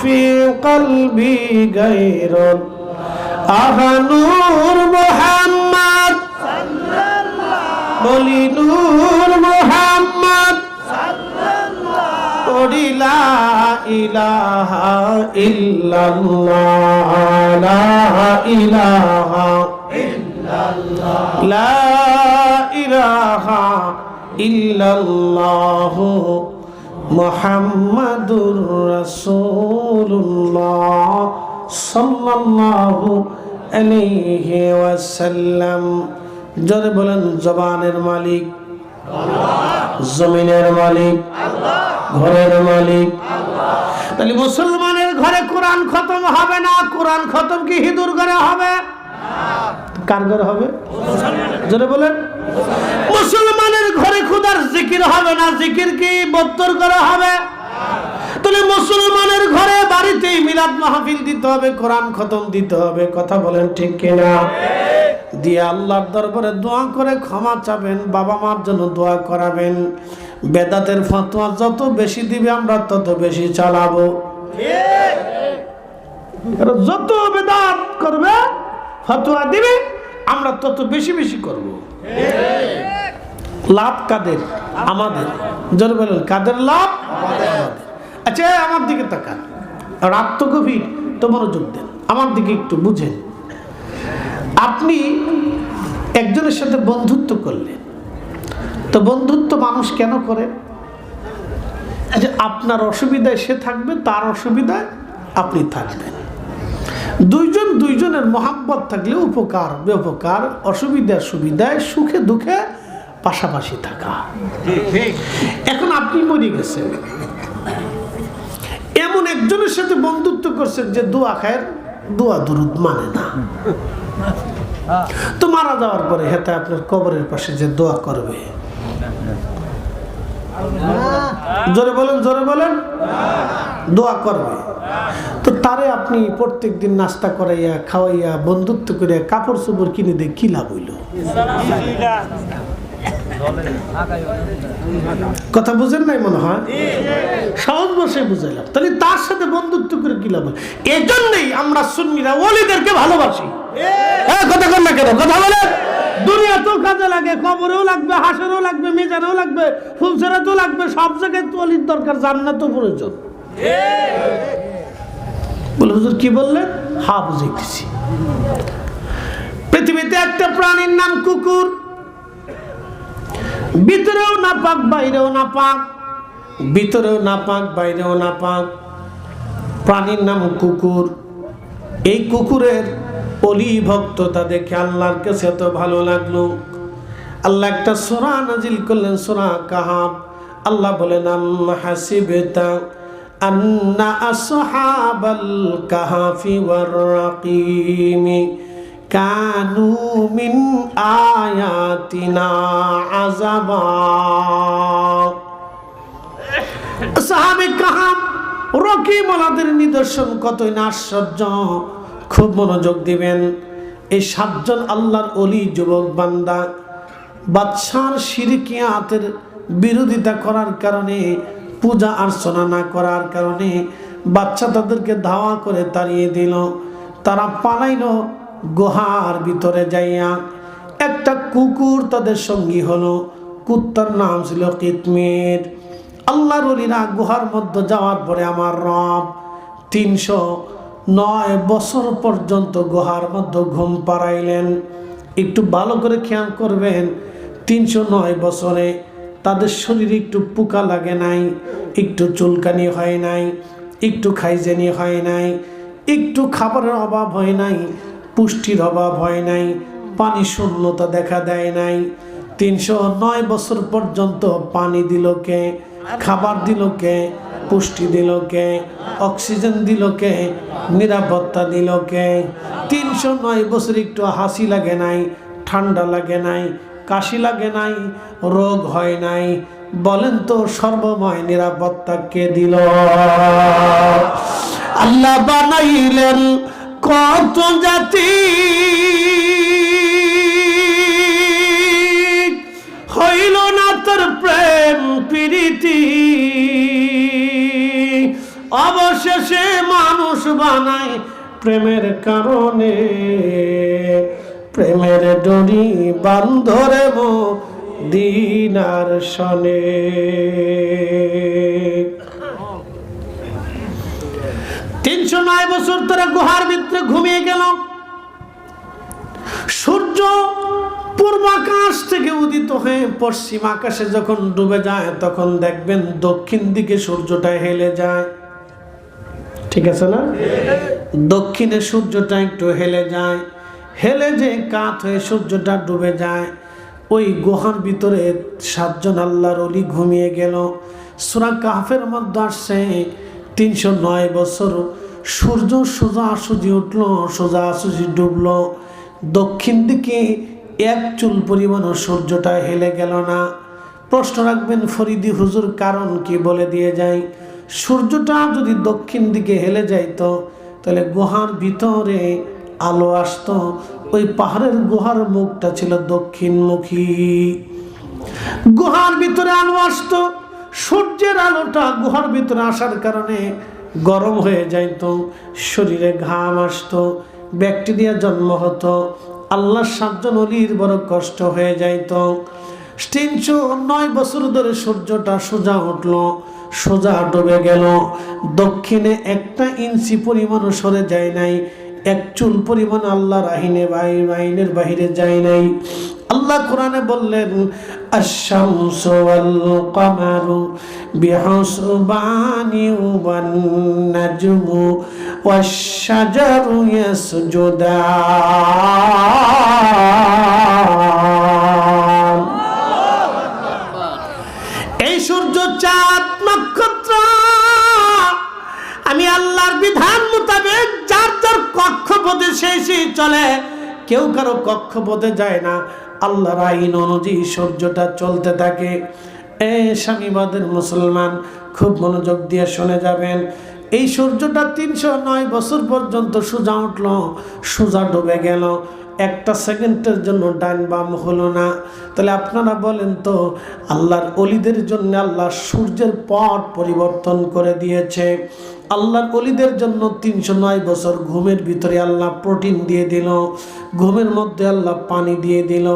في قلبي غير نور محمد বলি নূর মুহাম্মদ ওরি লা ইলাহা ইল্লাল্লাহ লা ইলাহা ইল্লাল্লাহ লা ইলাহা ইল্লাল্লাহ মুহাম্মাদুর রাসূলুল্লাহ সাল্লাল্লাহু আলাইহি ওয়াসাল্লাম। জোরে বলেন, জবানের মালিক আল্লাহ, জমিনের মালিক আল্লাহ, ঘরের মালিক আল্লাহ। তাহলে মুসলমানের ঘরে কোরআন খতম হবে না। কোরআন খতম কি হিঁদুর ঘরে হবে? কার ঘরে হবে? জোরে বলেন। মুসলমানের ঘরে খোদার জিকির হবে না। জিকির কি বত্তর ঘরে হবে? তাহলে মুসলমানের ঘরে বাড়িতেই মিলাদ মাহফিল দিতে হবে, কোরআন খতম দিতে হবে। কথা বলেন ঠিক কিনা? দিয়ে আল্লাহর দরবারে দোয়া করে ক্ষমা চাবেন, বাবা মার জন্য দোয়া করাবেন। বেদাতের ফতোয়া যত বেশি দিবে আমরা তত বেশি চালাবো। যত বেদাত করবে, ফতোয়া দিবে, আমরা তত বেশি বেশি করব। লাভ কাদের? আমাদের। জোরে বলেন, কাদের লাভ? আচ্ছা আমার দিকে তাকান, রাত তো গভীর, তো মনোযোগ দেন, আমার দিকে একটু বুঝেন। আপনি একজনের সাথে বন্ধুত্ব করলেন, তো বন্ধুত্ব মানুষ কেন করে? যে আপনার অসুবিধায় সে থাকবে, তার অসুবিধায় আপনি থাকবেন। দুইজন দুইজনের মহাব্বত থাকলে উপকার বেউপকার, অসুবিধা সুবিধায়, সুখে দুঃখে পাশাপাশি থাকা। এখন আপনি মরে গেছেন, এমন একজনের সাথে বন্ধুত্ব করছেন যে দোয়া খায়, দোয়া দুরুদ মানে না। তো মারা যাওয়ার পরে হেতে আপনার কবরের পাশে যে দোয়া করবে, জোরে বলেন, জোরে বলেন, দোয়া করবে। তো তারে আপনি প্রত্যেক দিন নাস্তা করাইয়া খাওয়াইয়া বন্ধুত্ব করে কাপড় চোপড় কিনে দিয়ে কি লাভ হইল? কথা বুঝেন নাই মনে হয়? সহজ বসে বুঝাইলাম। তাহলে তার সাথে বন্ধুত্ব করে কি লাভ? এই জন্যই আমরা সুন্নিরা ওলিদেরকে ভালোবাসি। কথা কন না কেন? কথা বলেন। দুনিয়াতেও কাজে লাগে, কবরেও লাগবে, হাসরেও লাগবে, মিজানেও লাগবে, ফুলসেরাতেও লাগবে, সব জায়গায় তো ওলির দরকার, জান্নাতেও প্রয়োজন। বলে হুজুর কি বললেন? হা বুঝাইতেছি। পৃথিবীতে একটা প্রাণীর নাম কুকুর, ভিতরেও না পাক বাইরেও না পাক, ভিতরেও না পাক বাইরেও না পাক, প্রাণীর নাম কুকুর। এই কুকুরের অলি ভক্ততা দেখে আল্লাহর কাছে এত ভালো লাগলো, আল্লাহ একটা সূরা নাজিল করলেন, সূরা কাহাফ। আল্লাহ বলেন, আম হাসিবতা আন্না আসহাবাল কাহাফি ওয়ার রাকিমি কানু মিন আয়াতিনা আযাবা। সাহাবে কাহাফ, রকিম ওলাদের নিদর্শন কতই না আশ্চর্য। খুব মনোযোগ দিবেন। এই 7 জন আল্লাহর ওলি যুবক বান্দা বাদশার শিরকিয়াতের বিরোধিতা করার কারণে, পূজা অর্চনা না করার কারণে বাদশা তাদেরকে ধাওয়া করে তাড়িয়ে দিল। তারা পালাইল গুহার ভিতরে যাইয়া। একটা কুকুর তাদের সঙ্গী হলো, কুত্তার নাম ছিল কিতমির। আল্লাহর ওলিরা গুহার মধ্যে যাওয়ার পরে আমার রব 309 বছর পর্যন্ত গুহার মধ্যে ঘুম পাড়াইলেন। একটু ভালো করে খেয়াল করবেন, 309 বছরে তাদের শরীরে একটু পোকা লাগে নাই, একটু চুলকানি হয় নাই, একটু খাইজানি হয় নাই, একটু খাবারের অভাব হয় নাই, পুষ্টির অভাব হয় নাই, পানি শূন্যতা দেখা দেয় নাই। 309 বছর পর্যন্ত পানি দিল কে? খাবার দিল কে? পুষ্টি দিল কে? অক্সিজেন দিল কে? নিরাপত্তা দিল কে? 309 বছর একটু হাসি লাগে নাই, ঠান্ডা লাগে নাই, কাশি লাগে নাই, রোগ হয় নাই। বলেন তো সর্বময় নিরাপত্তা কে দিল? আল্লাহ বানাইলেন কত জাতি, হইল না তোর প্রেম প্রীতি, অবশ্য দেশে মানুষ বানায় প্রেমের কারণে, প্রেমের ডরি বান্ধরে মদিনার শনে। 309 বছর তারা গুহার ভিতরে ঘুমিয়ে গেল। সূর্য পূর্ব আকাশ থেকে উদিত হয়ে পশ্চিম আকাশে যখন ডুবে যায় তখন দেখবেন দক্ষিণ দিকে সূর্যটা হেলে যায়। ঠিক আছে না? দক্ষিণে সূর্যটা একটু হেলে যায়, হেলে যে কাত হয়ে সূর্যটা ডুবে যায়। ওই গুহার ভিতরে 7 জন আল্লাহর ওলি ঘুমিয়ে গেল। সূরা কাহফের মধ্যে আসছে 309 বছর সূর্য সোজাসুজি উঠলো, সোজাসুজি ডুবলো। দক্ষিণ দিকে 1 চুল পরিমাণ সূর্যটা হেলে গেল না। প্রশ্ন রাখবেন ফরিদি হুজুর কারণ কি, বলে দিয়ে যাই। সূর্যটা যদি দক্ষিণ দিকে হেলে যাইতো তাহলে গুহার ভিতরে আলো আসতো। ওই পাহাড়ের গুহার মুখটা ছিল দক্ষিণমুখী, গুহার ভিতরে আলো আসতো। সূর্যের আলোটা গুহার ভিতরে আসার কারণে গরম হয়ে যাইতো, শরীরে ঘাম আসতো, ব্যাকটেরিয়া জন্ম হতো। আল্লাহর 7 জন ওলির বড় কষ্ট হয়ে যাইতো। 309 বছর ধরে সূর্যটা সোজা উঠলো, সোজা ডুবে গেল। দক্ষিণে 1 ইঞ্চি পরিমাণ সরে যায় নাই, 1 চুল পরিমাণ আল্লাহর আইনের বাহিরে যায় নাই। আল্লাহ কোরআনে বললেন আশ-শামসু ওয়াল কামারু বিহুসবানি ওয়ান নাজমু ওয়াশ-শাজারু ইয়াসজুদান। এই সূর্য, চাঁদ, নক্ষত্র আমি আল্লাহর বিধান মোতাবেক যার যার কক্ষপথে সেই চলে, কেউ কারো কক্ষপথে যায় না। আল্লাহর আইন অনুযায়ী সূর্যটা চলতে থাকে। স্বামীবাদের মুসলমান খুব মনোযোগ দিয়ে শুনে যাবেন। এই সূর্যটা 309 বছর পর্যন্ত সোজা উঠলো, সোজা ডুবে গেল। 1 সেকেন্ডের জন্য ডান বাম হলো না। তাহলে আপনারা বলেন তো, আল্লাহর ওলিদের জন্য আল্লাহ সূর্যের পথ পরিবর্তন করে দিয়েছে। আল্লাহর ওলিদের জন্য 309 বছর ঘুমের ভিতরে আল্লাহ প্রোটিন দিয়ে দিল, ঘুমের মধ্যে আল্লাহ পানি দিয়ে দিল,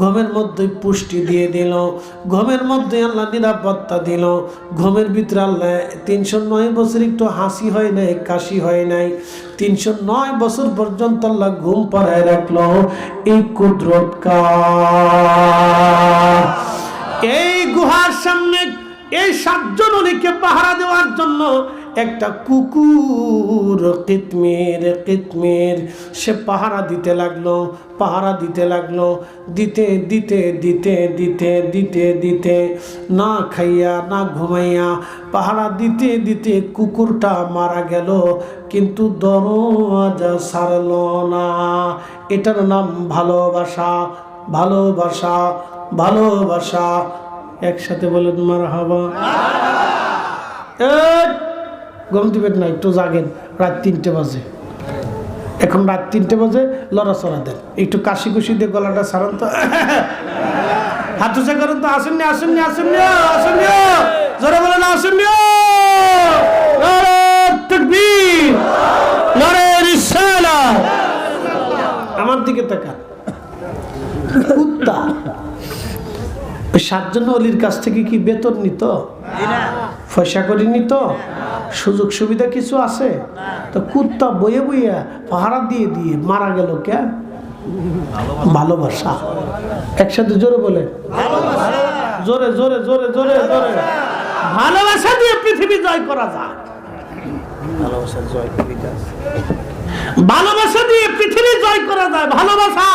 ঘুমের মধ্যে পুষ্টি দিয়ে দিল, ঘুমের মধ্যে আল্লাহ নিরাপত্তা দিল। ঘুমের ভিতরে আল্লাহ 309 বছর একটু হাসি হয় নাই, কাশি হয় নাই। 309 বছর পর্যন্ত আল্লাহ ঘুম পাড়ায় রাখলো। এই কুদরত কার? এই গুহার সামনে এই 7 জন ওলিকে পাহারা দেওয়ার জন্য একটা কুকুর কিতমির সে পাহারা দিতে লাগলো, পাহারা দিতে লাগলো। দিতে দিতে দিতে দিতে দিতে দিতে না খাইয়া না ঘুমাইয়া পাহারা দিতে দিতে কুকুরটা মারা গেল, কিন্তু দরজা ছাড়ল না। এটার নাম ভালোবাসা, ভালোবাসা, ভালোবাসা। একসাথে বলেন মারহাবা। ঘুম দিবেন না, একটু জাগেন। রাত 3টে বাজে, এখন রাত 3টে বাজে। লড়াচড়া দেন, একটু কাশি কুশি দিয়ে গলাটা ছাড়ান তো, হাত উঁচা করেন তো। আসেননি আসেননি আসেননি আসেননি, জোরে বলেন আসেননি। তাকবীর, নারে রিসালাত। আমার দিকে তাকান। কুত্তা 7 জন ওলির কাছ থেকে কি বেতন নিত? পয়সা করে নিত? সুযোগ সুবিধা কিছু আছে? তো কুত্তা বইয়ে বইয়া পাহারা দিয়ে দিয়ে মারা গেল কেন? ভালোবাসা। একসাথে জোরে বলে, জোরে জোরে জোরে জোরে জোরে। ভালোবাসা দিয়ে পৃথিবী জয় করা যায়। ভালোবাসা দিয়ে পৃথিবী জয় করা যায়। ভালোবাসা।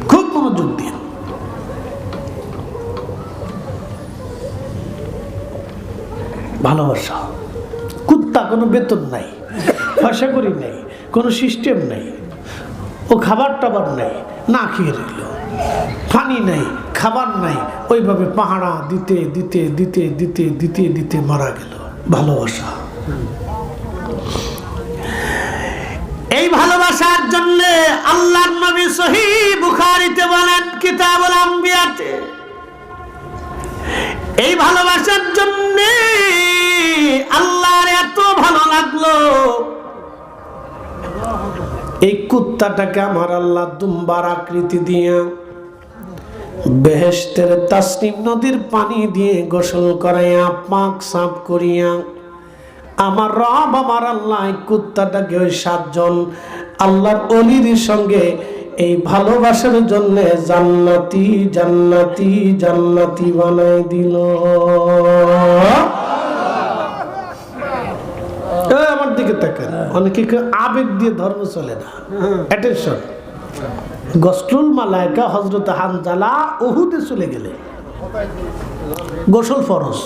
খুব মনোযোগ দিয়ে। ভালোবাসা। কুত্তা কোনো বেতন নাই, পয়সা করি নাই, কোনো সিস্টেম নাই, ও খাবার টাবার নাই, না খেয়ে রইল, পানি নাই, খাবার নাই, ওইভাবে পাহারা দিতে দিতে দিতে দিতে দিতে দিতে মারা গেল। ভালোবাসা। এই ভালোবাসার জন্য আল্লাহর নবী সহিহ বুখারীতে বলেন, কিতাবুল আম্বিয়াতে এই ভালোবাসার জন্য আল্লাহর এত ভালো লাগলো, এই কুত্তাটাকে আমার আল্লাহ দুম্বার আকৃতি দিয়া বেহেশতের তাসনিম নদীর পানি দিয়ে গোসল করাইয়া পাক সাফ করিয়া আমার রব আমার আল্লাহ এই কুত্তাটাকে ওই 7 জন আল্লাহর ওলির সঙ্গে এই ভালোবাসার জন্য জান্নাতি জান্নাতি জান্নাতি বানাই দিল। আমার দিকে তাকান, অনেকে আবেগ দিয়ে ধর্ম চলে না। অ্যাটেনশন, গসলুল মালায়েকা হযরত হানজালা উহুদে চলে গেলে গোসল ফরজ।